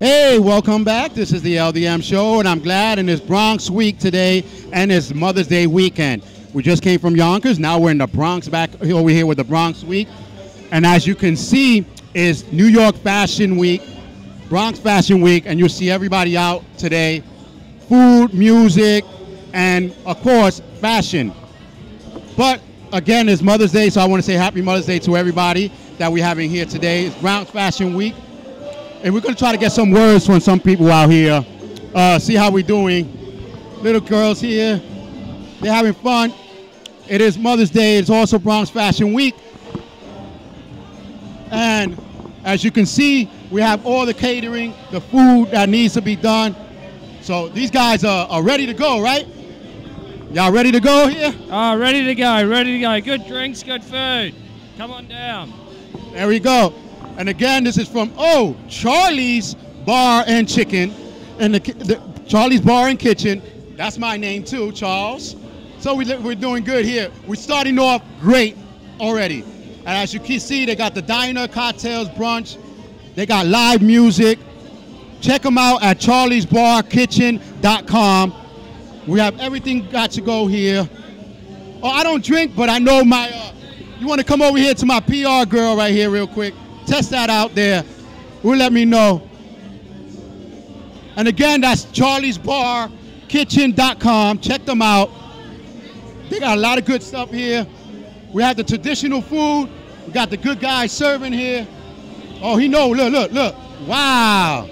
Hey, welcome back. This is the LDM Show, and I'm glad in this Bronx week today, and it's Mother's Day weekend. We just came from Yonkers. Now we're in the Bronx, back over here with the Bronx week. And as you can see, is New York Fashion Week, Bronx Fashion Week, and you'll see everybody out today. Food, music, and of course, fashion. But again, it's Mother's Day, so I want to say Happy Mother's Day to everybody that we're having here today. It's Bronx Fashion Week. And we're going to try to get some words from some people out here. See how we're doing. Little girls here. They're having fun. It is Mother's Day. It's also Bronx Fashion Week. And as you can see, we have all the catering, the food that needs to be done. So these guys are ready to go, right? Y'all ready to go here? Ready to go, ready to go. Good drinks, good food. Come on down. There we go. And again, this is from, Charlie's Bar and Chicken. And the Charlie's Bar and Kitchen. That's my name too, Charles. So we're doing good here. We're starting off great already. And as you can see, they got the diner, cocktails, brunch. They got live music. Check them out at charliesbarkitchen.com. We have everything got to go here. Oh, I don't drink, but I know my, you want to come over here to my PR girl right here real quick. Test that out there. Will let me know. And again, that's charliesbarkitchen.com. Check them out. They got a lot of good stuff here. We have the traditional food. We got the good guys serving here. Oh, he knows. Look. Wow.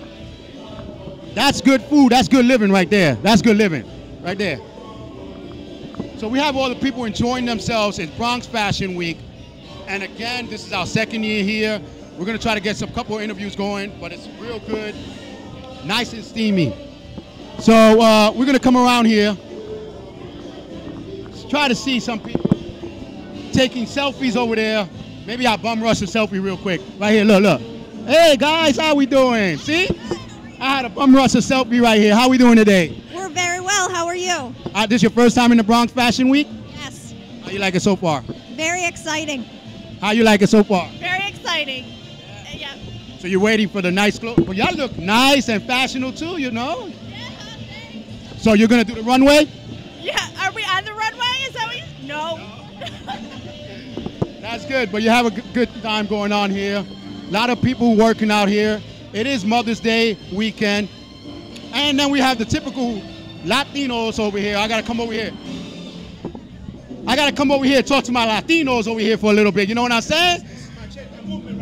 That's good food. That's good living right there. That's good living right there. So we have all the people enjoying themselves. It's Bronx Fashion Week. And again, this is our second year here. We're going to try to get some couple of interviews going, but it's real good, nice and steamy. So we're going to come around here, try to see some people taking selfies over there. Maybe I'll bum rush a selfie real quick. Right here, look. Hey, guys, how we doing? See? I had a bum rush a selfie right here. How we doing today? We're very well. How are you? This is your first time in the Bronx Fashion Week? Yes. How you like it so far? Very exciting. How you like it so far? Very exciting. Yeah. So you're waiting for the nice clothes. But y'all look nice and fashionable too, you know? Yeah. So you're going to do the runway? Yeah. Are we on the runway? Is that what you... No. That's good, but you have a good time going on here. A lot of people working out here. It is Mother's Day weekend. And then we have the typical Latinos over here. I got to come over here. I got to come over here and talk to my Latinos over here for a little bit. You know what I'm saying?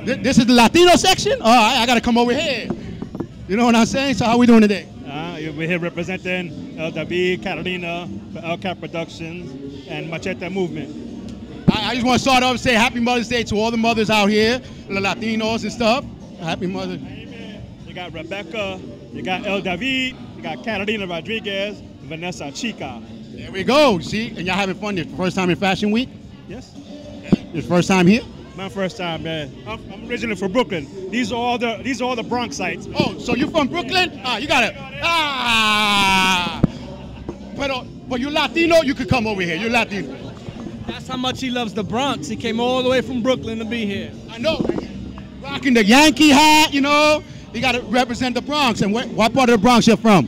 This is the Latino section? Oh, I got to come over here. You know what I'm saying? So how we doing today? We're here representing LDM, Caridad, El Cap Productions, and Machete Movement. I just want to start off and say Happy Mother's Day to all the mothers out here, the Latinos and stuff. Happy Mother's Day. You got Rebecca, you got El David, you got Carolina Rodriguez, Vanessa Chica. There we go. See, and y'all having fun. This first time in Fashion Week? Yes. Your first time here? My first time, man. I'm originally from Brooklyn. These are all the Bronx sites. Oh, so you're from Brooklyn? You got it. But you're Latino. You could come over here. You're Latino. That's how much he loves the Bronx. He came all the way from Brooklyn to be here. I know. Rocking the Yankee hat, you know. You got to represent the Bronx. And what part of the Bronx you're from?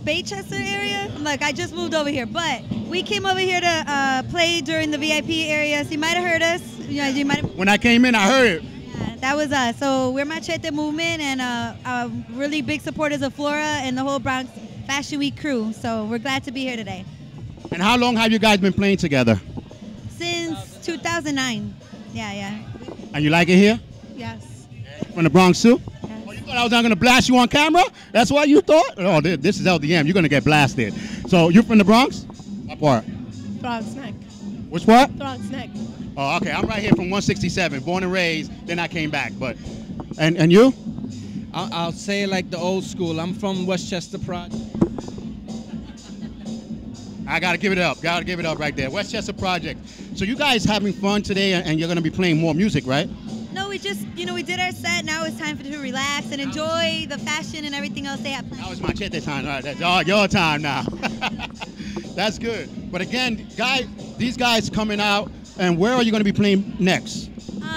Baychester area? Look, I just moved over here, but we came over here to play during the VIP area, so you might have heard us. You might have... When I came in, I heard it. Yeah, that was us. So we're Machete Movement and really big supporters of Flora and the whole Bronx Fashion Week crew. So we're glad to be here today. And how long have you guys been playing together? Since 2009. Yeah. And you like it here? Yes. From the Bronx too? Yes. Oh, you thought I was not going to blast you on camera? That's what you thought? Oh, this is LDM. You're going to get blasted. So you're from the Bronx? What part? Bronx Neck. Which part? Bronx Neck. Oh, okay. I'm right here from 167, born and raised. Then I came back. But and you? I'll say it like the old school. I'm from Westchester Project. I got to give it up. Got to give it up right there. Westchester Project. So you guys having fun today, and you're going to be playing more music, right? No, we just, we did our set. Now it's time to relax and enjoy the fashion and everything else they have planned. Now it's Machete time. All right, that's all your time now. That's good. But again, these guys coming out, and where are you going to be playing next?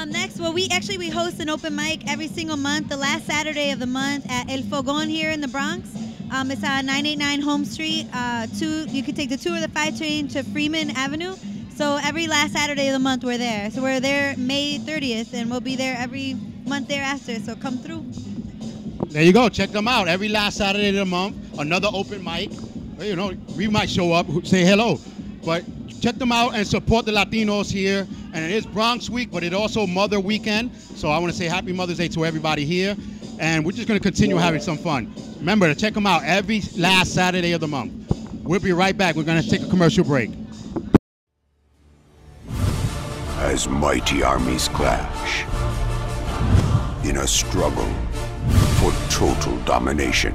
Next, well, we host an open mic every single month, the last Saturday of the month at El Fogón here in the Bronx. It's at 989 Home Street. You can take the 2 or the 5 train to Freeman Avenue. So every last Saturday of the month we're there. So we're there May 30th, and we'll be there every month thereafter. So come through. There you go. Check them out. Every last Saturday of the month, another open mic. Well, you know, we might show up, say hello. But check them out and support the Latinos here. And it is Bronx Week, but it's also Mother Weekend. So I want to say Happy Mother's Day to everybody here. And we're just going to continue having some fun. Remember to check them out every last Saturday of the month. We'll be right back. We're going to take a commercial break. As mighty armies clash in a struggle for total domination,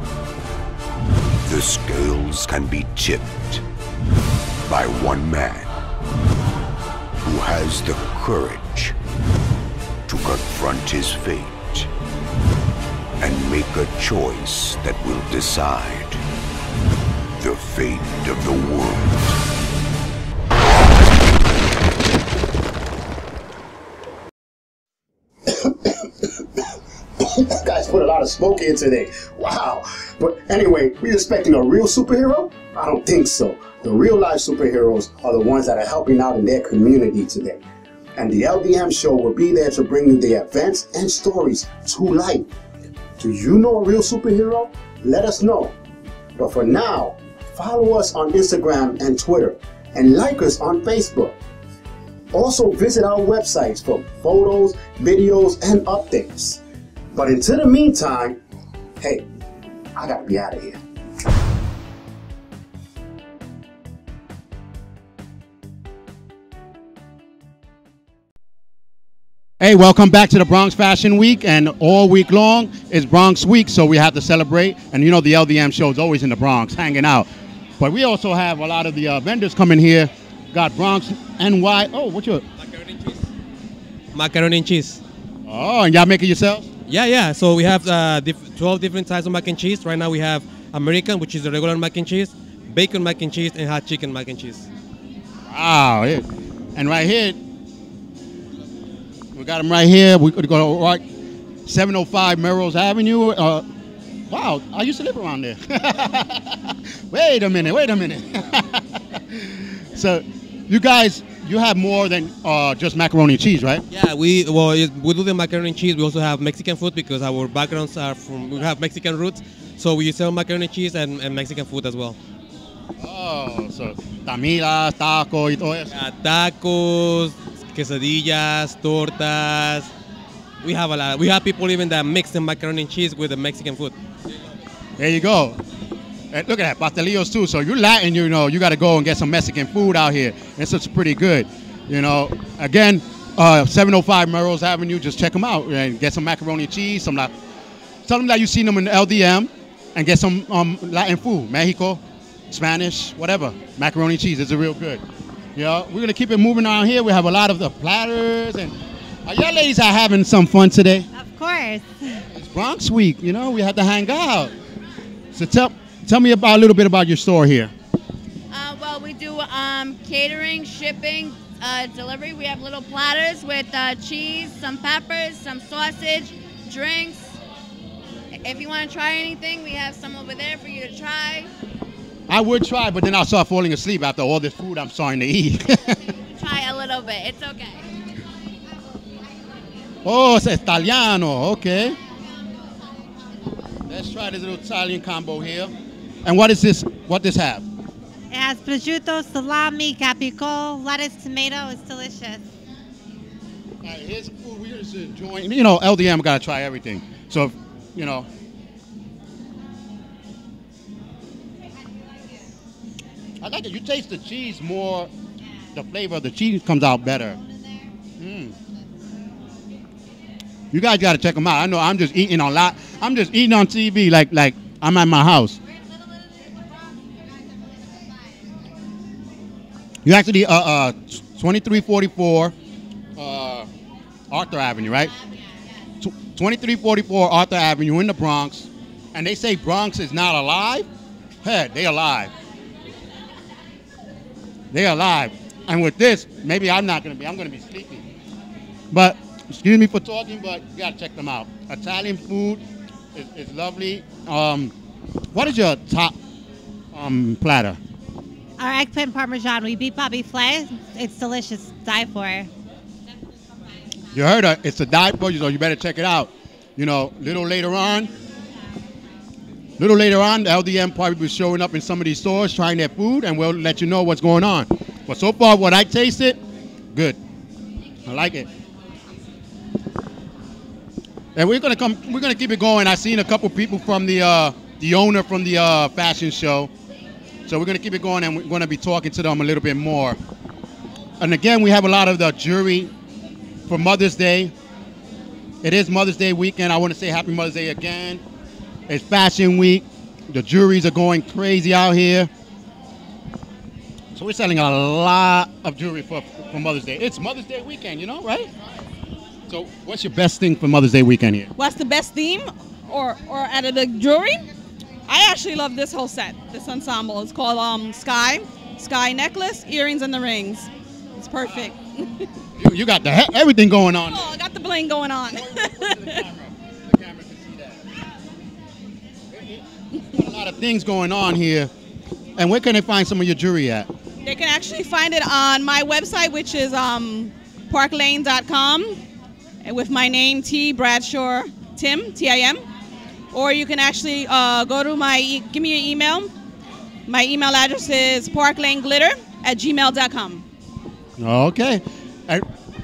the scales can be tipped by one man who has the courage to confront his fate and make a choice that will decide the fate of the world. Guys put a lot of smoke in today. Wow. But anyway, we expecting a real superhero? I don't think so. The real life superheroes are the ones that are helping out in their community today. And the LDM Show will be there to bring you the events and stories to life. Do you know a real superhero? Let us know. But for now, follow us on Instagram and Twitter, and like us on Facebook. Also visit our websites for photos, videos, and updates. But until the meantime, hey, I gotta be out of here. Hey, welcome back to the Bronx Fashion Week, and all week long is Bronx Week, so we have to celebrate. And you know the LDM Show is always in the Bronx, hanging out. But we also have a lot of the vendors coming here. Got Bronx NY. Oh, what's your? Macaroni and cheese. Macaroni and cheese. Oh, and y'all make it yourself? Yeah. So we have 12 different types of mac and cheese. Right now we have American, which is the regular mac and cheese, bacon mac and cheese, and hot chicken mac and cheese. Wow. Yeah. And right here, we got them right here. We're going to go right 705 Melrose Avenue. Wow, I used to live around there. Wait a minute. So, you guys, you have more than just macaroni and cheese, right? Yeah, we do the macaroni and cheese. We also have Mexican food because our backgrounds are we have Mexican roots. So we sell macaroni and cheese and Mexican food as well. Oh, so tamilas, tacos, y todo eso. Yeah, tacos, quesadillas, tortas. We have a lot. We have people even that mix the macaroni and cheese with the Mexican food. There you go. And look at that, pastelillos too. So you're Latin, you know, you got to go and get some Mexican food out here. It's just pretty good. You know, again, 705 Melrose Avenue, just check them out and get some macaroni and cheese, tell them that you've seen them in the LDM, and get some Latin food, Mexico, Spanish, whatever. Macaroni and cheese is real good. You know, we're going to keep it moving on here. We have a lot of the platters, and y'all ladies are having some fun today. Of course. It's Bronx Week, you know, we had to hang out. So tell me a little bit about your store here. Well, we do catering, shipping, delivery. We have little platters with cheese, some peppers, some sausage, drinks. If you want to try anything, we have some over there for you to try. I would try, but then I'll start falling asleep after all this food I'm starting to eat. Try a little bit. It's okay. Oh, it's Italiano. Okay. Let's try this little Italian combo here. And what is this? What does this have? It has prosciutto, salami, capicola, lettuce, tomato. It's delicious. All right, here's some food we're just enjoying. You know, LDM got to try everything. So, you know. I like it. You taste the cheese more. The flavor of the cheese comes out better. You guys got to check them out. I know I'm just eating a lot. I'm just eating on TV like I'm at my house. You actually 2344 Arthur Avenue, right? 2344 Arthur Avenue in the Bronx, and they say Bronx is not alive. Hey, they alive. They alive. And with this, maybe I'm not gonna be. I'm gonna be sleepy. But excuse me for talking, but you gotta check them out. Italian food is lovely. What is your top platter? Our eggplant parmesan. We beat Bobby Flay. It's delicious. Die for. You heard her. It's a die for you, so you better check it out. You know, little later on, the LDM probably be showing up in some of these stores trying their food, and we'll let you know what's going on. But so far, what I tasted, good. I like it. And we're gonna keep it going. I seen a couple people from the owner from the fashion show. So we're gonna keep it going, and we're gonna be talking to them a little bit more. And again, we have a lot of the jewelry for Mother's Day. It is Mother's Day weekend. I want to say Happy Mother's Day again. It's Fashion Week. The jewelries are going crazy out here. So we're selling a lot of jewelry for Mother's Day. It's Mother's Day weekend, you know, right? So what's your best thing for Mother's Day weekend here? What's the best theme or out of the jewelry? I actually love this whole set, this ensemble. It's called Sky necklace, earrings, and the rings. It's perfect. You got everything going on. Oh, I got the bling going on. The camera can see that. Got a lot of things going on here. And where can they find some of your jewelry at? They can actually find it on my website, which is parklane.com, and with my name, T. Bradshaw Tim, T-I-M. Or you can actually go to give me your email. My email address is parklaneglitter@gmail.com. Okay.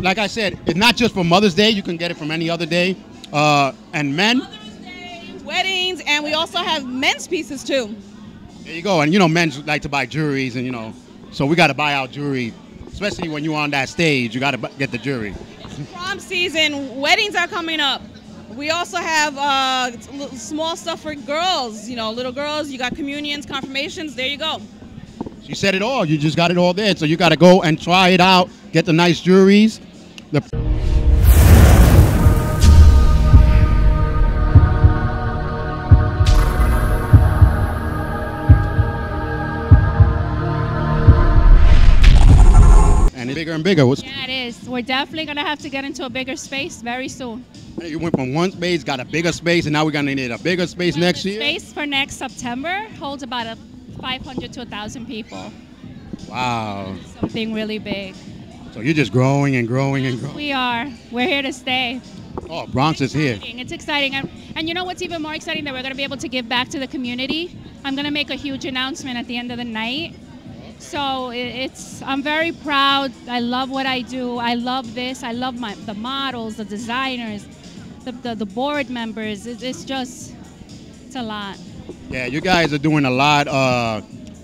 Like I said, it's not just for Mother's Day. You can get it from any other day. And men? Mother's Day, weddings, and we also have men's pieces too. There you go. And you know, men like to buy jewelries, and you know, so we got to buy our jewelry, especially when you're on that stage. You got to get the jewelry. It's prom season. Weddings are coming up. We also have small stuff for girls. You know, little girls. You got communions, confirmations. There you go. You said it all. You just got it all there. So you got to go and try it out. Get the nice jewelries. And it's bigger and bigger. Yeah, it is. We're definitely going to have to get into a bigger space very soon. You went from one space, got a bigger space, and now we're going to need a bigger space next year? Space for next September holds about 500 to 1,000 people. Wow. Something really big. So you're just growing and growing and growing. We are. We're here to stay. Oh, Bronx is here. It's exciting. And you know what's even more exciting? That we're going to be able to give back to the community. I'm going to make a huge announcement at the end of the night. So I'm very proud. I love what I do. I love this. I love the models, the designers, the board members. It's a lot. Yeah, you guys are doing a lot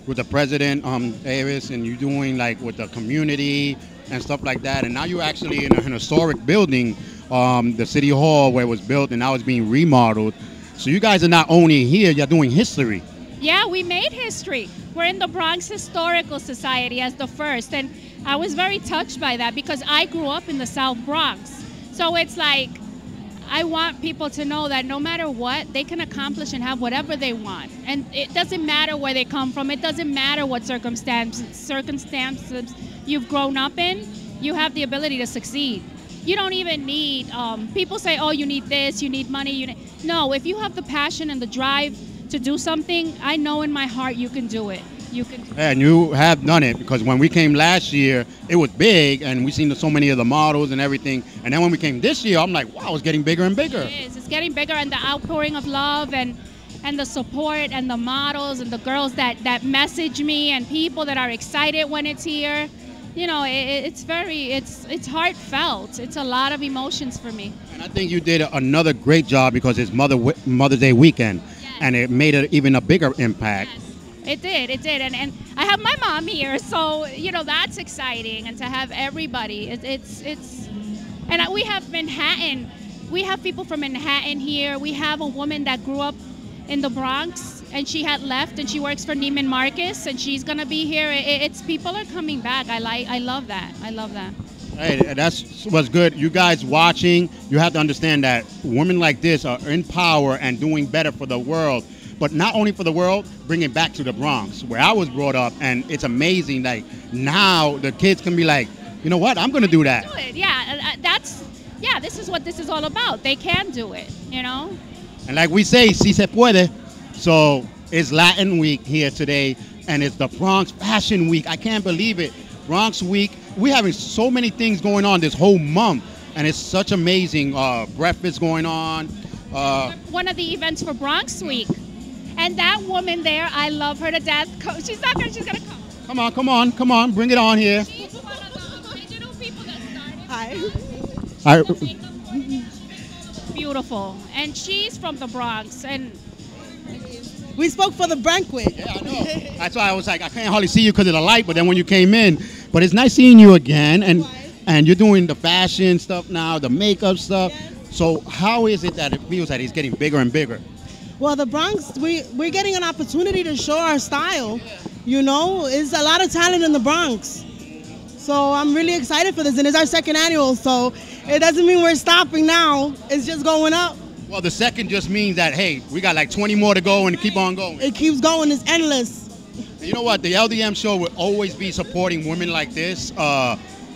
with the president, Avis, and you're doing like with the community and stuff like that. And now you're actually in an historic building, the City Hall where it was built, and now it's being remodeled. So you guys are not only here, you're doing history. Yeah, we made history. We're in the Bronx Historical Society as the first. And I was very touched by that because I grew up in the South Bronx. So it's like, I want people to know that no matter what, they can accomplish and have whatever they want. And it doesn't matter where they come from. It doesn't matter what circumstances you've grown up in. You have the ability to succeed. You don't even need, people say, oh, you need this, you need money. No, if you have the passion and the drive to do something, I know in my heart you can do it. You can. And you have done it, because when we came last year, it was big, and we seen so many of the models and everything. And then when we came this year, I'm like, wow, it's getting bigger and bigger. It is. It's getting bigger, and the outpouring of love and the support and the models and the girls that message me and people that are excited when it's here. You know, it's heartfelt. It's a lot of emotions for me. And I think you did another great job because it's Mother's Day weekend, yes. And it made it even a bigger impact. Yes. It did, and I have my mom here, so you know that's exciting, and to have everybody, and we have Manhattan, we have people from Manhattan here. We have a woman that grew up in the Bronx, and she had left, and she works for Neiman Marcus, and she's gonna be here. People are coming back. I love that. I love that. Hey, that's what's good. You guys watching, you have to understand that women like this are in power and doing better for the world. But not only for the world, bring it back to the Bronx, where I was brought up, and it's amazing. Like now, the kids can be like, you know what? I'm going to do that. Do it. Yeah, yeah, this is what this is all about. They can do it, you know? And like we say, si se puede. So it's Latin Week here today, and it's the Bronx Fashion Week. I can't believe it. Bronx Week. We're having so many things going on this whole month, and it's such amazing. Breakfast going on. One of the events for Bronx Week. And that woman there, I love her to death. She's not gonna, she's gonna come. Come on, come on, come on. Bring it on here. She's one of the original people that started. Hi. All right. Beautiful. And she's from the Bronx. And We spoke for the banquet. Yeah, I know. That's why I was like, I can't hardly see you because of the light, but then when you came in, but it's nice seeing you again, and you're doing the fashion stuff now, the makeup stuff. Yes. So how is it that it feels that it's getting bigger and bigger? Well, the Bronx, we're getting an opportunity to show our style. You know, it's a lot of talent in the Bronx. So I'm really excited for this, and it's our second annual, so it doesn't mean we're stopping now. It's just going up. Well, the second just means that, hey, we got like 20 more to go and keep on going. It keeps going. It's endless. You know what? The LDM show will always be supporting women like this.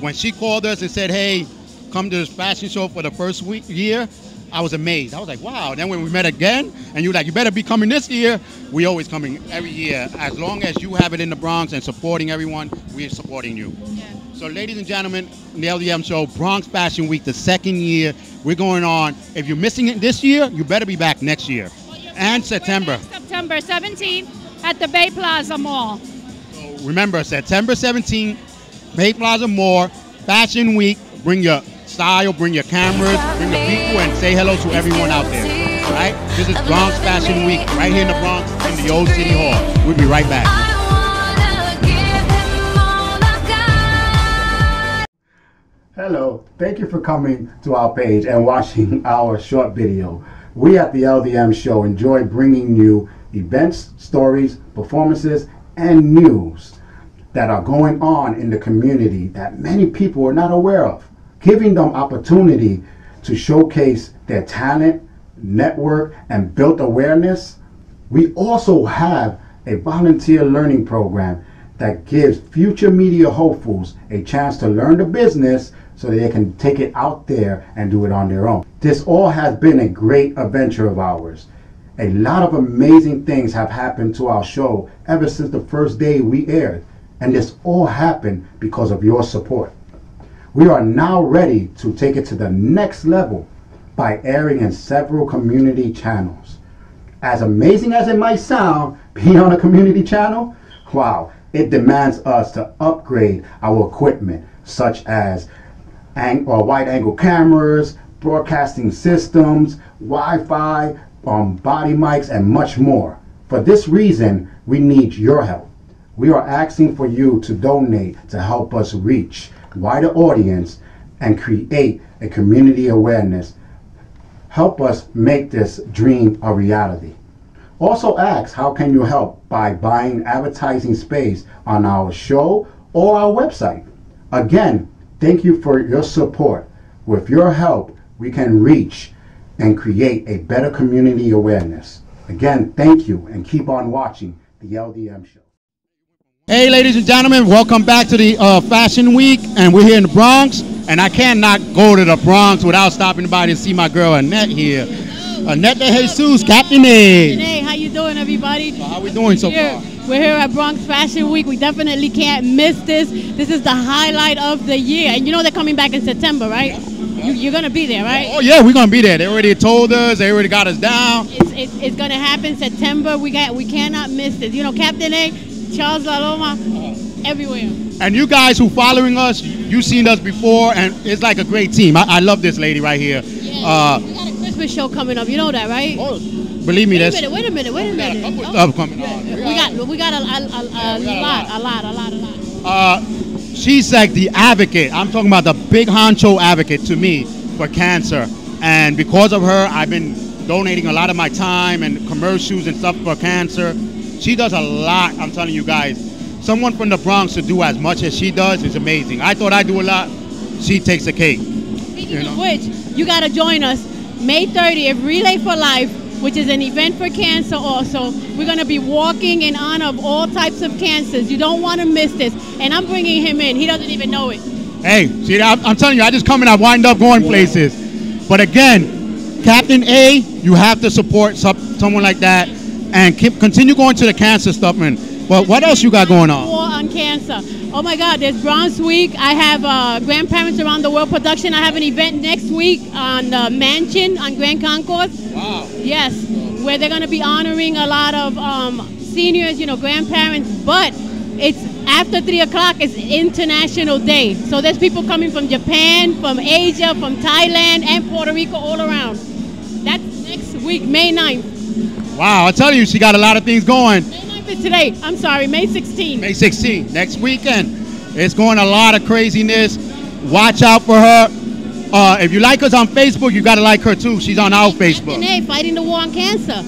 When she called us and said, hey, come to this fashion show for the first year, I was amazed. I was like, wow. Then when we met again, and you were like, you better be coming this year, we always coming every year. As long as you have it in the Bronx and supporting everyone, we're supporting you. Yeah. So ladies and gentlemen, the LDM show, Bronx Fashion Week, the second year, we're going on. If you're missing it this year, you better be back next year. And September. September 17th at the Bay Plaza Mall. So remember, September 17th, Bay Plaza Mall, Fashion Week. Bring your style, bring your cameras, bring the people, and say hello to everyone out there. All right? This is Bronx Fashion Week right here in the Bronx in the old City Hall. We'll be right back. Hello, thank you for coming to our page and watching our short video. We at the LDM Show enjoy bringing you events, stories, performances, and news that are going on in the community that many people are not aware of, giving them opportunity to showcase their talent, network, and build awareness. We also have a volunteer learning program that gives future media hopefuls a chance to learn the business so they can take it out there and do it on their own. This all has been a great adventure of ours. A lot of amazing things have happened to our show ever since the first day we aired, and this all happened because of your support. We are now ready to take it to the next level by airing in several community channels. As amazing as it might sound, being on a community channel, wow, it demands us to upgrade our equipment, such as wide angle cameras, broadcasting systems, Wi-Fi, body mics, and much more. For this reason, we need your help. We are asking for you to donate to help us reach a wider audience and create a community awareness. Help us make this dream a reality. Also ask how can you help by buying advertising space on our show or our website. Again, thank you for your support. With your help, we can reach and create a better community awareness. Again, thank you, and keep on watching the LDM Show. Hey, ladies and gentlemen, welcome back to the Fashion Week, and we're here in the Bronx, and I cannot go to the Bronx without stopping by to see my girl Annette here. Annette Dejesus, Captain A. Hey, how you doing, everybody? So how we doing so far? We're here at Bronx Fashion Week. We definitely can't miss this. This is the highlight of the year. And you know they're coming back in September, right? Yeah. You're going to be there, right? Oh, yeah, we're going to be there. They already told us. They already got us down. It's going to happen September. We cannot miss this. You know, Captain A, Charles La Loma, everywhere. And you guys who following us, you've seen us before, and it's like a great team. I love this lady right here. Yeah, we got a Christmas show coming up. You know that, right? Oh, believe me, wait a minute. We got a couple stuff coming on. We got a lot. She's like the advocate. I'm talking about the big honcho advocate to me for cancer. And because of her, I've been donating a lot of my time and commercials and stuff for cancer. She does a lot, I'm telling you guys. Someone from the Bronx to do as much as she does is amazing. I thought I'd do a lot. She takes the cake. Speaking of which, you got to join us May 30th, Relay for Life, which is an event for cancer also. We're going to be walking in honor of all types of cancers. You don't want to miss this. And I'm bringing him in. He doesn't even know it. Hey, see, I'm telling you, I just come and I wind up going places. But again, Captain A, you have to support someone like that and continue going to the cancer stuff, man. But what else you got going on? War on cancer. Oh my God, there's Bronx Week. I have Grandparents Around the World production. I have an event next week on the Mansion on Grand Concourse. Wow. Yes, where they're going to be honoring a lot of seniors, you know, grandparents. But it's after 3 o'clock. It's International Day. So there's people coming from Japan, from Asia, from Thailand, and Puerto Rico, all around. That's next week, May 9th. Wow, I tell you, she got a lot of things going. May 9th is today. I'm sorry, May 16th. May 16th, next weekend. It's going a lot of craziness. Watch out for her. If you like us on Facebook, you got to like her too. She's on our Facebook. Hey, fighting the war on cancer.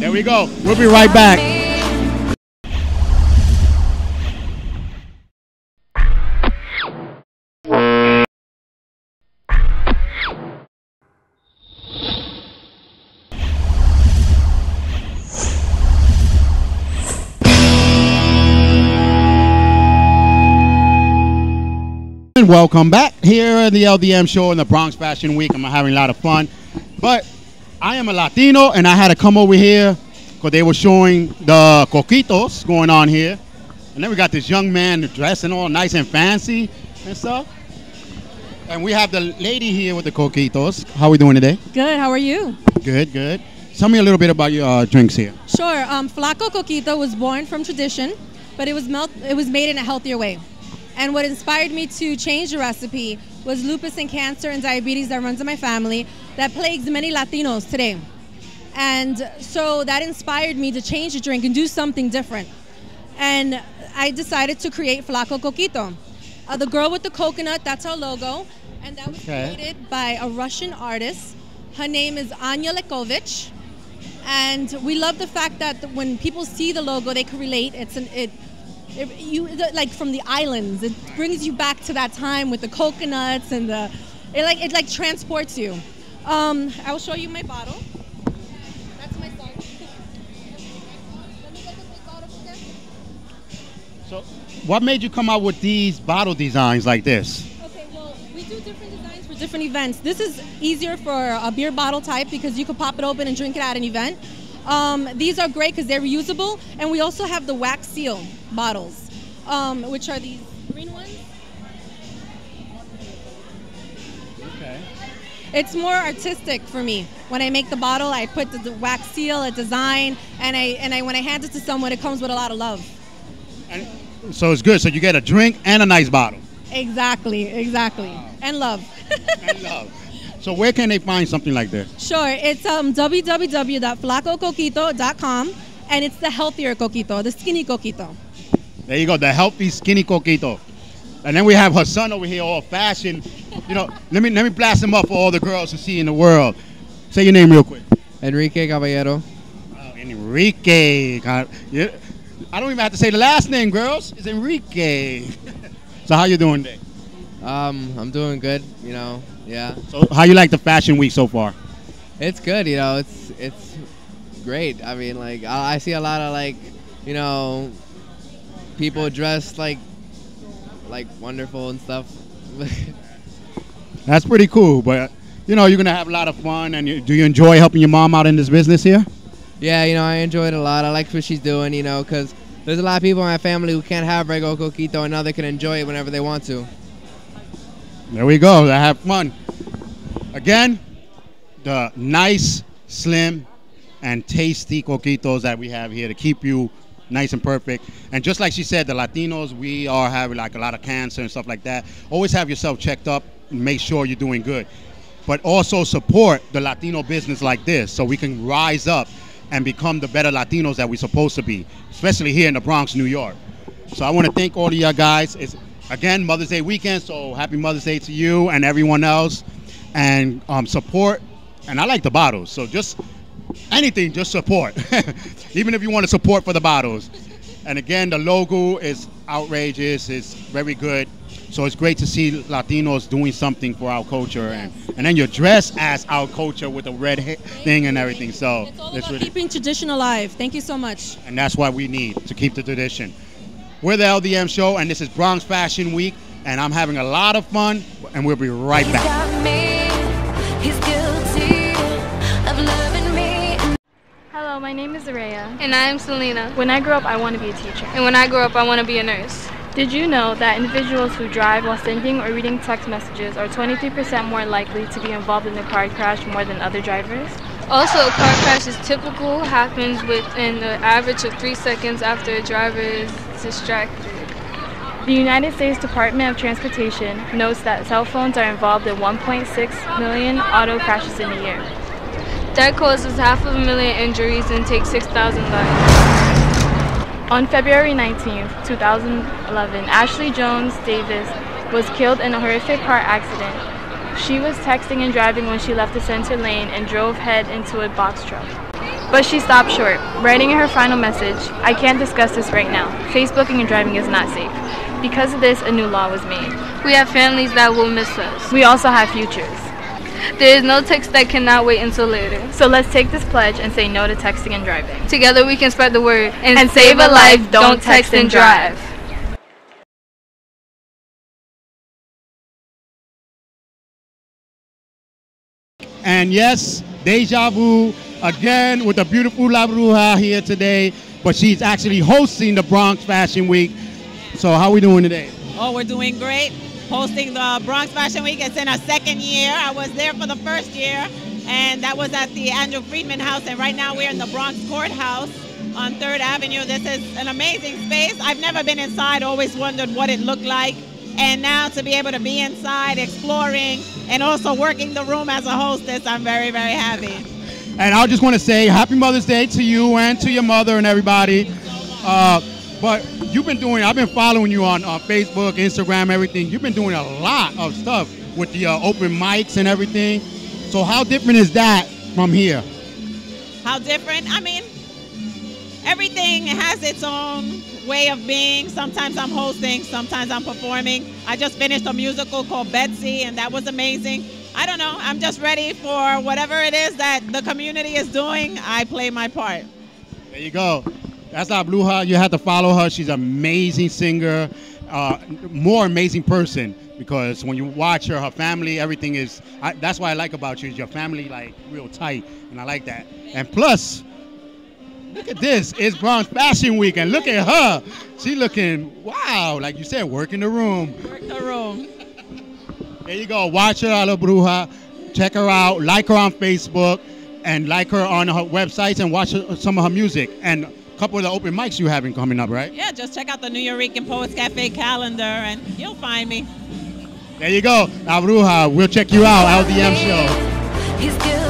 There we go. We'll be right back. Welcome back here at the LDM Show in the Bronx Fashion Week. I'm having a lot of fun. But I am a Latino, and I had to come over here because they were showing the coquitos going on here. And then we got this young man dressing all nice and fancy and stuff. And we have the lady here with the coquitos. How are we doing today? Good. How are you? Good, good. Tell me a little bit about your drinks here. Sure. Flaco Coquito was born from tradition, but it was made in a healthier way. And what inspired me to change the recipe was lupus and cancer and diabetes that runs in my family that plagues many Latinos today. And so that inspired me to change the drink and do something different. And I decided to create Flaco Coquito. The girl with the coconut, that's our logo. And that was created by a Russian artist. Her name is Anya Lekovich. And we love the fact that when people see the logo, they can relate. Like from the islands, it brings you back to that time with the coconuts and it like transports you. I will show you my bottle. That's my song. So, what made you come out with these bottle designs like this? Okay, well, we do different designs for different events. This is easier for a beer bottle type because you could pop it open and drink it at an event. These are great because they're reusable, and we also have the wax seal bottles, which are these green ones. Okay. It's more artistic for me. When I make the bottle, I put the wax seal, a design, and when I hand it to someone, it comes with a lot of love. And so it's good. So you get a drink and a nice bottle. Exactly, exactly, and love. And love. So where can they find something like this? Sure, it's www.flacocoquito.com, and it's the healthier coquito, the skinny coquito. There you go, the healthy skinny coquito. And then we have her son over here, all fashion. You know, let me blast him up for all the girls to see in the world. Say your name real quick. Enrique Caballero. Oh, Enrique. I don't even have to say the last name, girls. It's Enrique. So how you doing today? I'm doing good, you know. Yeah. So how you like the fashion week so far? It's good, you know. It's great. I mean, like I see a lot of you know, people dressed like wonderful and stuff. That's pretty cool. But you know, you're gonna have a lot of fun. And do you enjoy helping your mom out in this business here? Yeah, you know, I enjoy it a lot. I like what she's doing, you know, because there's a lot of people in my family who can't have regular coquito, and now they can enjoy it whenever they want to. There we go. Have fun. Again, the nice, slim, and tasty coquitos that we have here to keep you nice and perfect. And just like she said, the Latinos, we are having like a lot of cancer and stuff like that. Always have yourself checked up and make sure you're doing good. But also support the Latino business like this so we can rise up and become the better Latinos that we're supposed to be, especially here in the Bronx, New York. So I want to thank all of you guys. It's, again, Mother's Day weekend, so happy Mother's Day to you and everyone else. And support, and I like the bottles, so just anything, just support. Even if you want to support for the bottles. And again, the logo is outrageous, it's very good. So it's great to see Latinos doing something for our culture. And then you're dressed as our culture with the red thing and everything. So it's all about really keeping tradition alive. Thank you so much. And that's what we need to keep the tradition. We're the LDM Show, and this is Bronx Fashion Week. and I'm having a lot of fun, and we'll be right back. Hello, my name is Araya. And I am Selena. When I grow up, I want to be a teacher. And when I grow up, I want to be a nurse. Did you know that individuals who drive while sending or reading text messages are 23% more likely to be involved in a car crash more than other drivers? Also, a car crash is typical, happens within the average of 3 seconds after a driver is distracted. The United States Department of Transportation notes that cell phones are involved in 1.6 million auto crashes in a year. That causes 500,000 injuries and takes 6,000 lives. On February 19, 2011, Ashley Jones Davis was killed in a horrific car accident. She was texting and driving when she left the center lane and drove head into a box truck. But she stopped short, writing in her final message, "I can't discuss this right now. Facebooking and driving is not safe." Because of this, a new law was made. We have families that will miss us. We also have futures. There is no text that cannot wait until later. So let's take this pledge and say no to texting and driving. Together we can spread the word and save a life. Don't text and drive. And yes, Deja Vu again with the beautiful La Bruja here today, but she's actually hosting the Bronx Fashion Week. So how are we doing today? Oh, we're doing great. Hosting the Bronx Fashion Week. It's in our second year. I was there for the first year, and that was at the Andrew Friedman House, and right now we're in the Bronx Courthouse on 3rd Avenue. This is an amazing space. I've never been inside, always wondered what it looked like, and now to be able to be inside, exploring, and also working the room as a hostess, I'm very, very happy. And I just want to say Happy Mother's Day to you and to your mother and everybody. But you've been doing, I've been following you on Facebook, Instagram, everything. You've been doing a lot of stuff with the open mics and everything. So how different is that from here? How different? I mean, everything has its own way of being. Sometimes I'm hosting, sometimes I'm performing. I just finished a musical called Betsy, and that was amazing. I don't know, I'm just ready for whatever it is that the community is doing. I play my part. There you go. That's our Bruja. You have to follow her. She's an amazing singer, more amazing person, because when you watch her, her family, everything is, that's what I like about you, is your family like real tight, and I like that. And plus, look at this, it's Bronx Fashion Week, and look at her. She looking, wow, like you said, working the room. Work the room. There you go, watch her, La Bruja. Check her out, like her on Facebook, and like her on her websites, and watch some of her music. And couple of the open mics you having coming up, right? Yeah, just check out the New York Poets Cafe calendar and you'll find me. There you go, La Bruja. We'll check you out, LDM Show. He's guilty.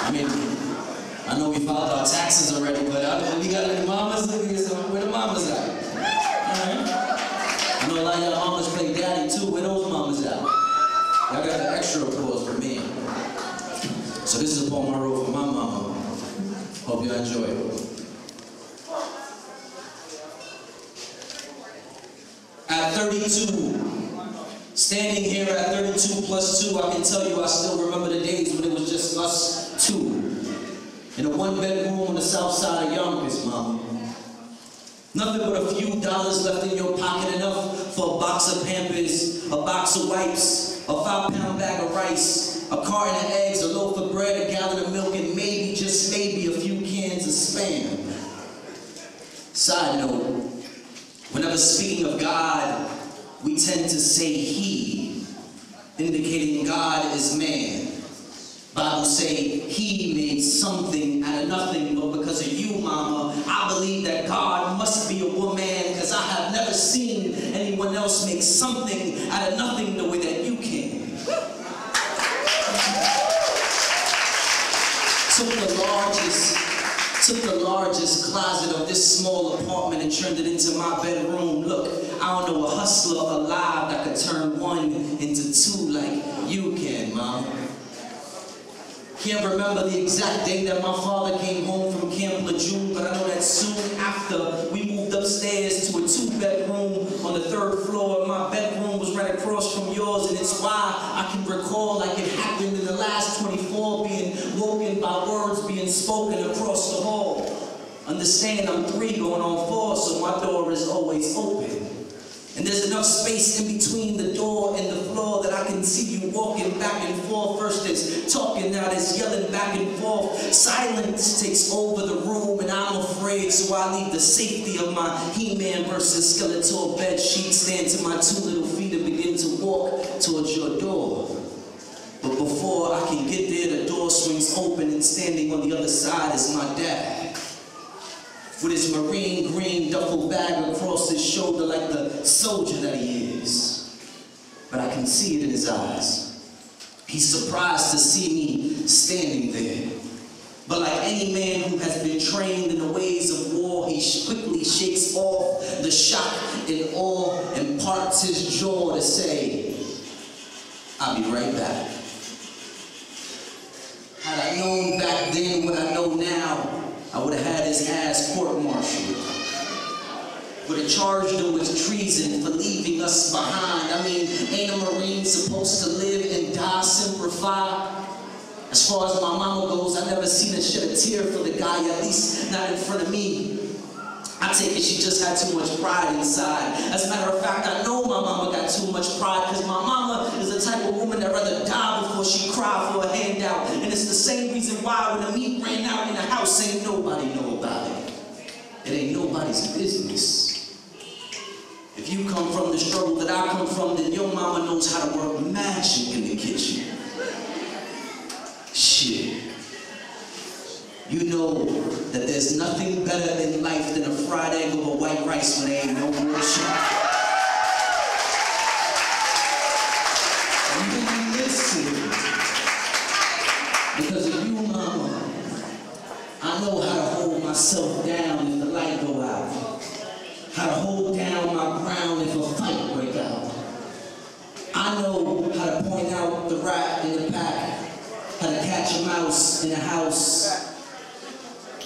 I mean, I know we filed our taxes already, but we got any mamas? Where the mamas at? Alright. I know a lot of y'all mamas play daddy too. Where those mamas at? Y'all got an extra applause for me. So this is a poem I wrote for my mama. Hope you enjoy it. At 32, standing here at 32 plus 2, I can tell you I still remember the days when it was just us two. In a one-bedroom on the south side of Yonkers, mama. Nothing but a few dollars left in your pocket, enough for a box of Pampers, a box of wipes, a 5-pound bag of rice, a carton of eggs, a loaf of bread, a gallon of milk, and maybe, just maybe, a few cans of Spam. Side note, whenever speaking of God, we tend to say he, indicating God is man. Bible say he made something out of nothing, but because of you, mama, I believe that God must be a woman, because I have never seen anyone else make something out of nothing the way that you can. Took the largest closet of this small apartment and turned it into my bedroom. Look, I don't know a hustler alive that could turn one into two like you can, mom. Can't remember the exact day that my father came home from Camp Lejeune, but I know that soon after we moved upstairs to a 2-bedroom on the 3rd floor. My bedroom was right across from yours, and it's why I can recall like it happened in the last 24, being woken by words being spoken across the hall. Understand, I'm 3 going on 4, so my door is always open. And there's enough space in between the door and the floor that I can see you walking back and forth. First there's talking, now there's yelling back and forth. Silence takes over the room and I'm afraid, so I leave the safety of my He-Man versus Skeletor bed sheet, stand to my 2 little feet and begin to walk towards your door. But before I can get there, the door swings open and standing on the other side is my dad. With his marine green duffel bag across his shoulder like the soldier that he is. But I can see it in his eyes. He's surprised to see me standing there. But like any man who has been trained in the ways of war, he quickly shakes off the shock and awe and parts his jaw to say, I'll be right back. Had I known back then what I know now, I would have had his ass court-martialed. Would have charged him with treason for leaving us behind. I mean, ain't a Marine supposed to live and die semper fi? As far as my mama goes, I never seen her shed a tear for the guy, at least not in front of me. I take it she just had too much pride inside. As a matter of fact, I know my mama got too much pride because my mama is the type of woman that rather die before she cry for a handout. And it's the same reason why when the meat ran out in the house, ain't nobody know about it. It ain't nobody's business. If you come from the struggle that I come from, then your mama knows how to work magic in the kitchen. Shit. You know that there's nothing better in life than a fried egg over white rice when there ain't no more shit. And listen, because of you, mama, I know how to hold myself down if the light go out. How to hold down my ground if a fight break out. I know how to point out the rat in the pack. How to catch a mouse in a house.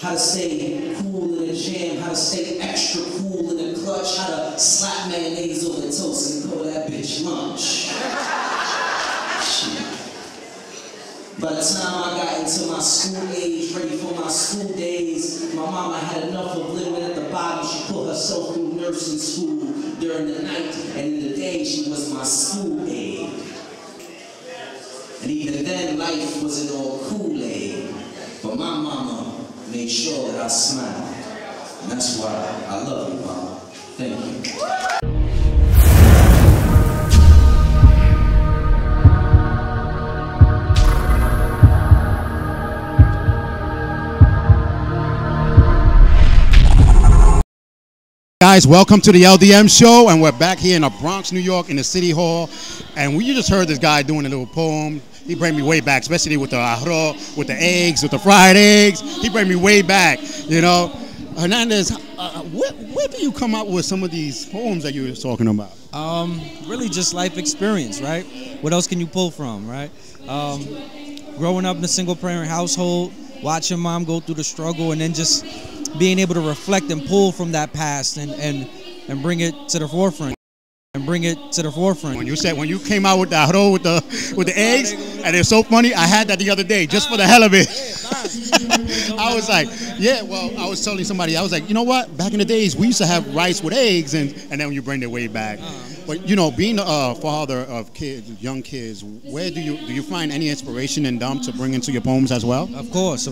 How to stay cool in a jam, how to stay extra cool in a clutch, how to slap mayonnaise over toast and call that bitch lunch. Shit. By the time I got into my school age, ready for my school days, my mama had enough of living at the bottom. She put herself through nursing school during the night, and in the day she was my school aide. And even then life wasn't all Kool-Aid, but my mama made sure that I smiled. And that's why I love you, Mama. Thank you. Guys, welcome to the LDM Show, and we're back here in the Bronx, New York, in the City Hall. And we just heard this guy doing a little poem. He bring me way back, especially with the arroz, with the eggs, with the fried eggs. He bring me way back, you know. Hernandez, where do you come up with some of these poems that you were talking about? Really just life experience, right? What else can you pull from, right? Growing up in a single-parent household, watching mom go through the struggle, and then just being able to reflect and pull from that past and bring it to the forefront. When you came out with the arroz with the eggs, and it's so funny. I had that the other day just for the hell of it. I was like, yeah. Well, I was telling somebody, I was like, you know what? Back in the days, we used to have rice with eggs, and then you bring it way back. But you know, being a father of kids, young kids, where do you find any inspiration in them to bring into your poems as well? Of course.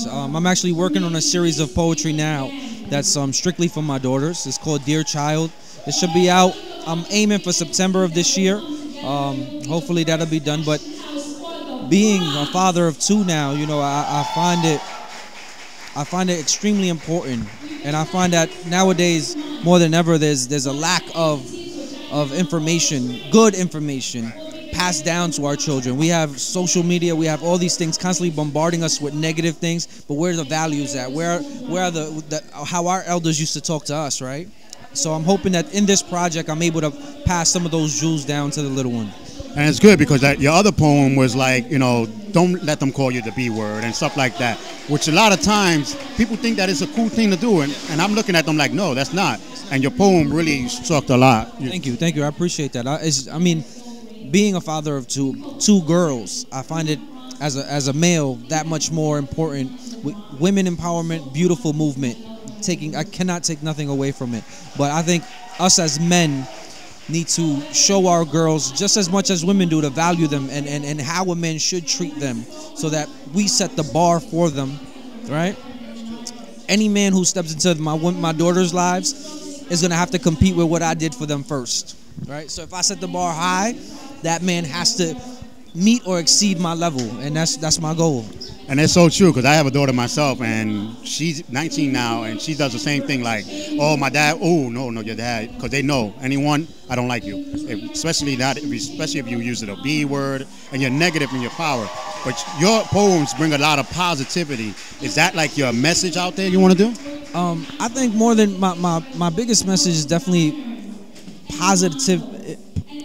I'm actually working on a series of poetry now that's strictly for my daughters. It's called Dear Child. It should be out. I'm aiming for September of this year. Hopefully that'll be done. But being a father of 2 now, you know, I find it extremely important, and I find that nowadays more than ever there's a lack of information, good information, passed down to our children. We have social media, we have all these things constantly bombarding us with negative things, but where are the values at? Where are how our elders used to talk to us, right? So I'm hoping that in this project I'm able to pass some of those jewels down to the little one. And it's good because your other poem was like, don't let them call you the B word and stuff like that, which a lot of times people think that it's a cool thing to do. And I'm looking at them like, no, that's not. And your poem really struck a lot. Thank you. I appreciate that. I mean, being a father of two girls, I find it as a male that much more important. Women empowerment, beautiful movement. I cannot take nothing away from it. But I think us as men need to show our girls just as much as women do to value them and how a man should treat them, so that we set the bar for them, right? Any man who steps into my daughter's lives is going to have to compete with what I did for them first, right? So if I set the bar high, that man has to meet or exceed my level, and that's my goal. And it's so true, because I have a daughter myself, and she's 19 now, and she does the same thing, like, oh, my dad, oh, no, your dad, because they know, anyone, I don't like you. Especially if you use the B word, and you're negative in your power. But your poems bring a lot of positivity. Is that like your message out there you want to do? I think more than my biggest message is definitely positive,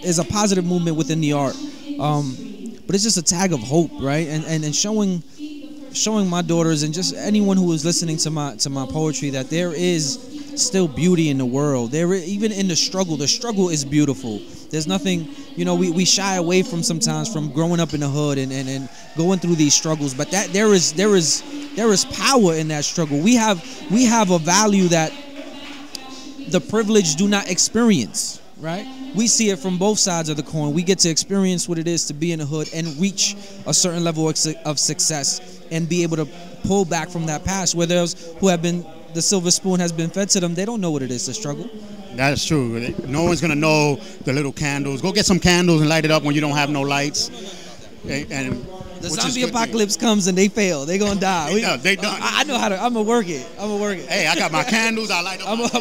is a positive movement within the art. But it's just a tag of hope, right? And showing my daughters and just anyone who is listening to my poetry that there is still beauty in the world. Even in the struggle is beautiful. There's nothing, we shy away from sometimes from growing up in the hood and going through these struggles, but that there is power in that struggle. We have a value that the privileged do not experience, right? We see it from both sides of the coin. We get to experience what it is to be in the hood and reach a certain level of success and be able to pull back from that past. Where those who have been, the silver spoon has been fed to them, they don't know what it is to struggle. That's true. No one's going to know the little candles. Go get some candles and light it up when you don't have no lights. And the zombie apocalypse comes and they fail. They're going to die. They done. I know how to, I'm going to work it. Hey, I got my candles. I light up. I'm going to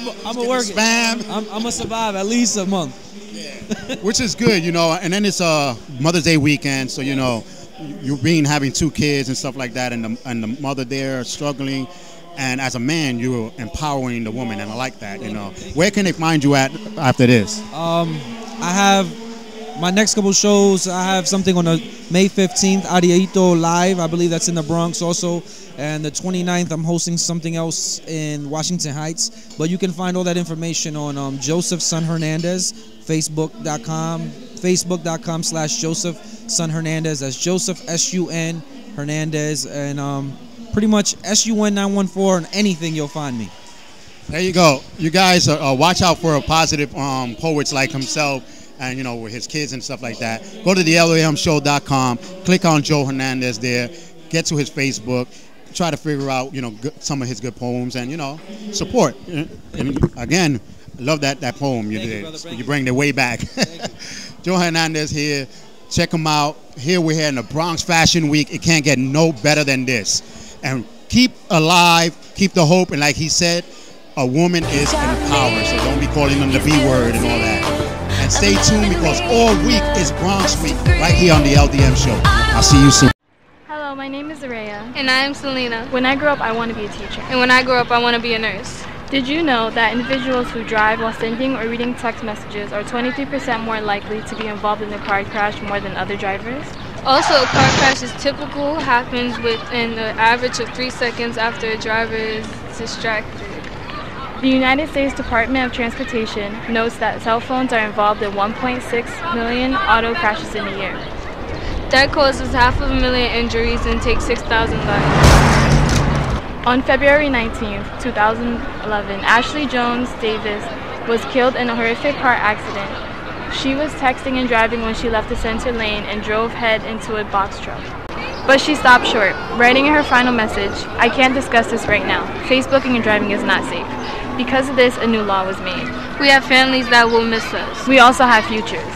work spam. it. I'm going to survive at least a month. Which is good, and then it's Mother's Day weekend, so you're having 2 kids and stuff like that, and the mother there struggling, and as a man you're empowering the woman, and I like that. Where can they find you at after this? I have my next couple shows. I have something on May 15th, Arielito Live. I believe that's in the Bronx also. And the 29th, I'm hosting something else in Washington Heights. But you can find all that information on Joseph Son Hernandez, Facebook.com/Joseph Son Hernandez. That's Joseph S-U-N Hernandez. And pretty much SUN914 on anything you'll find me. There you go. You guys watch out for positive poets like himself. And, with his kids and stuff like that. Go to the LDMShow.com, click on Joe Hernandez there, get to his Facebook, try to figure out, some of his good poems and, support. And again, I love that poem you did. You bring the way back. Joe Hernandez here. Check him out. Here we're here in the Bronx Fashion Week. It can't get no better than this. And keep alive, keep the hope. And like he said, a woman is empowered. So don't be calling them the B word and all that. And stay tuned because all week is Bronx Week right here on the LDM Show. I'll see you soon. Hello, my name is Araya. And I am Selena. When I grow up, I want to be a teacher. And when I grow up, I want to be a nurse. Did you know that individuals who drive while sending or reading text messages are 23% more likely to be involved in a car crash more than other drivers? Also, a car crash is typical, happens within the average of 3 seconds after a driver is distracted. The United States Department of Transportation notes that cell phones are involved in 1.6 million auto crashes in a year. That causes 500,000 injuries and takes 6,000 lives. On February 19, 2011, Ashley Jones Davis was killed in a horrific car accident. She was texting and driving when she left the center lane and drove head into a box truck. But she stopped short, writing in her final message, "I can't discuss this right now. Facebooking and driving is not safe." Because of this, a new law was made. We have families that will miss us. We also have futures.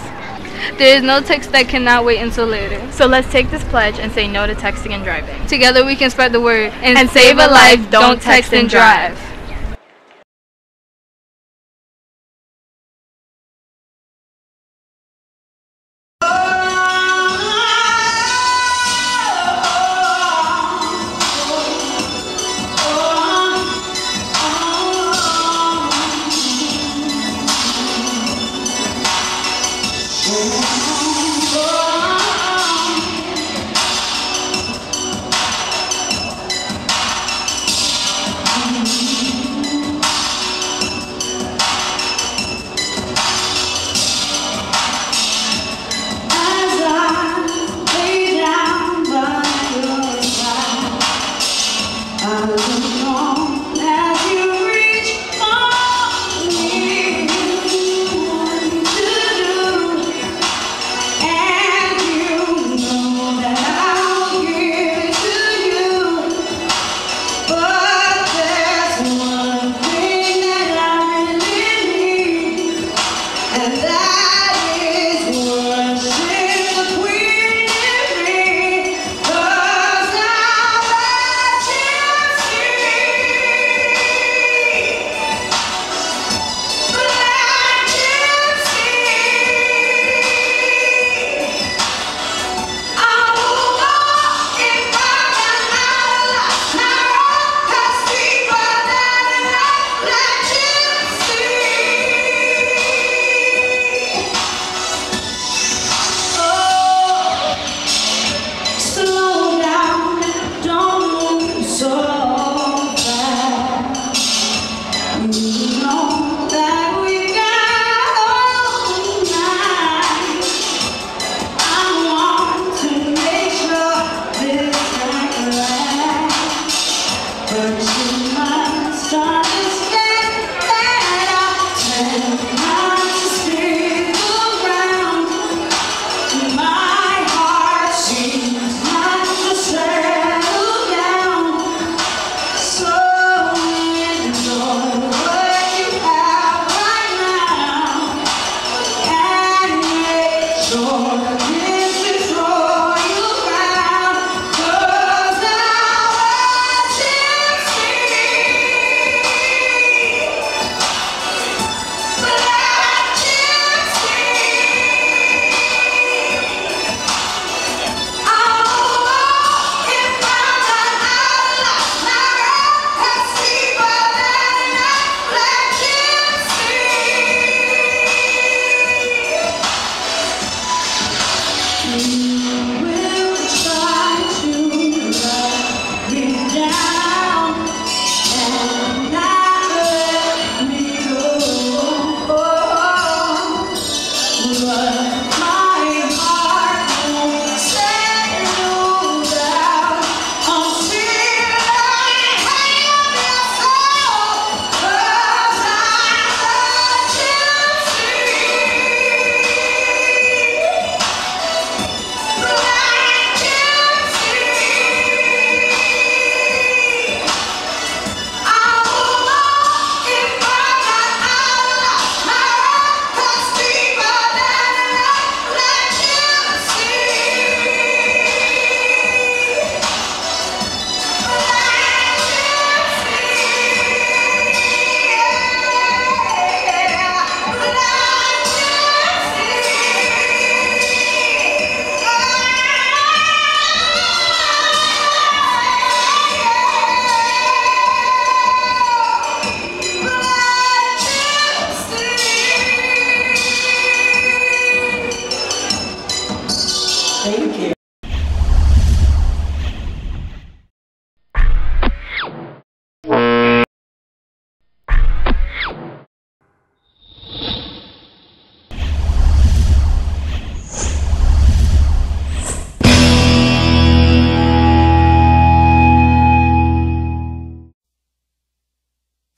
There is no text that cannot wait until later. So let's take this pledge and say no to texting and driving. Together we can spread the word and save a life. Don't text and drive. Oh,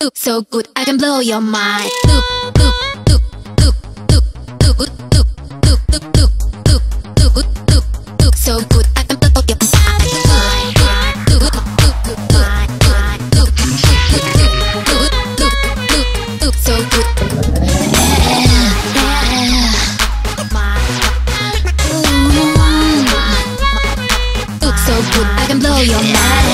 Look so good, I can blow your mind. Look, look, look, look, look, look, look, look, look, look, look, look, look, look, look so good, I can blow your mind. Look, look, look, look, look, look, look, look, look so good. Look so good, I can blow your mind.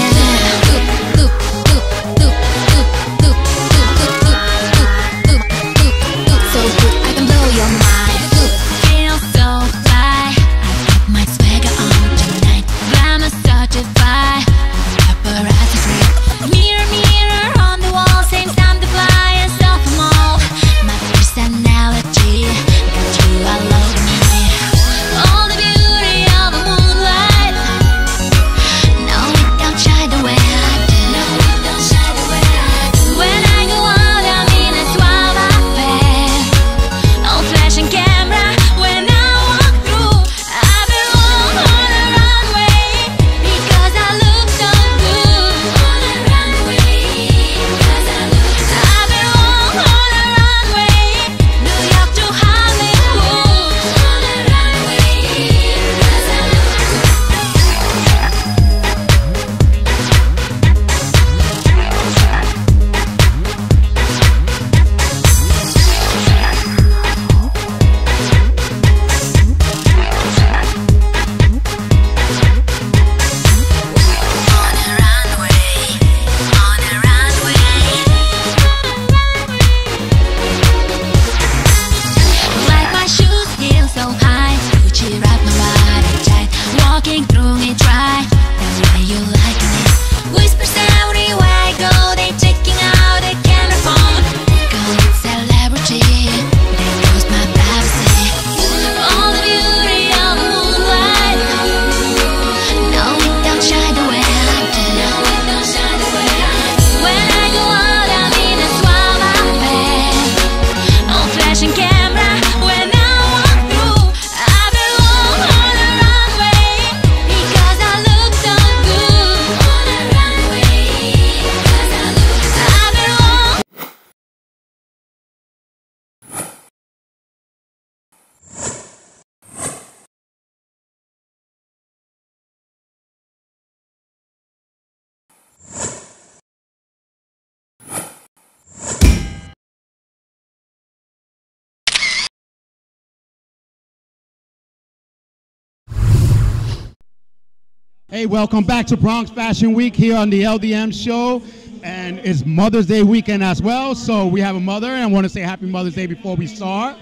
Hey, welcome back to Bronx Fashion Week here on the LDM Show. And it's Mother's Day weekend as well. So we have a mother, and I want to say Happy Mother's Day before we start.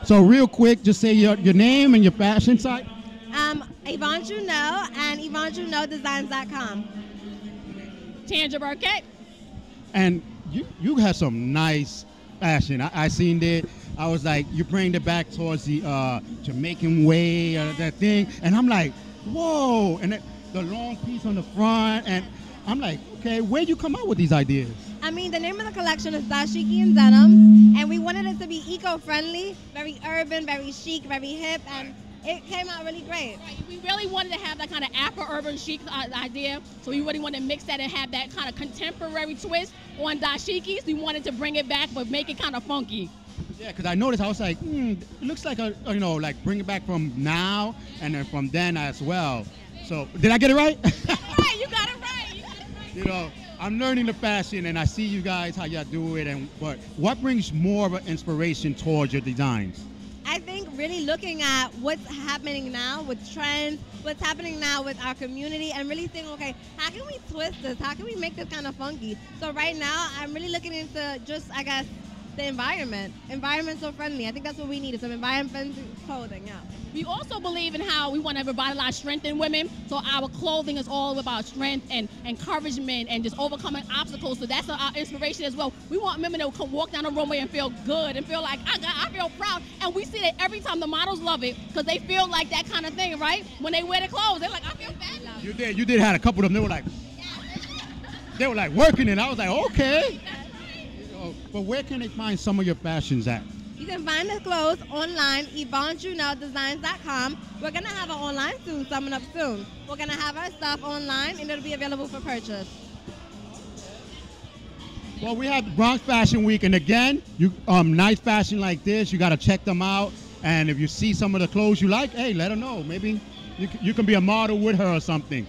So real quick, just say your name and your fashion site. Yvonne Jewnell and YvonneJewnellDesigns.com. Tandra Burkett. And you have some nice fashion. I seen it. I was like, you bring it back towards the Jamaican way or that thing. And I'm like, whoa. And the long piece on the front. And I'm like, okay, where'd you come up with these ideas? I mean, the name of the collection is Dashiki and Denim. And we wanted it to be eco-friendly, very urban, very chic, very hip. And it came out really great. We really wanted to have that kind of Afro-urban chic idea. So we really wanted to mix that and have that kind of contemporary twist on dashikis. We wanted to bring it back, but make it kind of funky. Yeah, because I noticed, I was like, it looks like like bring it back from now and then from then as well. So, did I get it right? Right, you got it right. You know, I'm learning the fashion and I see you guys, how y'all do it. But what brings more of an inspiration towards your designs? I think really looking at what's happening now with trends, what's happening now with our community, and really thinking, okay, how can we twist this? How can we make this kind of funky? So right now, I'm really looking into just, I guess, the environment. Environmental friendly. I think that's what we need, is some environmental clothing, yeah. We also believe in how we want to revitalize strength in women. So our clothing is all about strength and encouragement and just overcoming obstacles. So that's our inspiration as well. We want women to come walk down the runway and feel good and feel like, I feel proud. And we see that every time. The models love it because they feel like that kind of thing, right? When they wear the clothes, they're like, I feel fabulous. You did have a couple of them. They were like working it. I was like, okay. But where can they find some of your fashions at? You can find the clothes online, YvonneJewnellDesigns.com. We're going to have an online soon, coming up soon. We're going to have our stuff online, and it'll be available for purchase. Well, we have Bronx Fashion Week, and again, nice fashion like this, you got to check them out. And if you see some of the clothes you like, hey, let her know. Maybe you can be a model with her or something.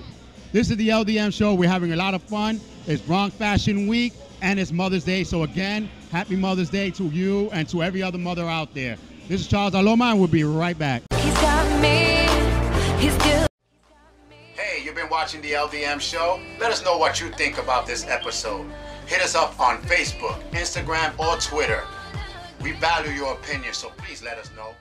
This is the LDM Show. We're having a lot of fun. It's Bronx Fashion Week. And it's Mother's Day, so again, happy Mother's Day to you and to every other mother out there. This is Charles Aloma, and we'll be right back. He's got me. He's good. Hey, you've been watching the LDM Show? Let us know what you think about this episode. Hit us up on Facebook, Instagram, or Twitter. We value your opinion, so please let us know.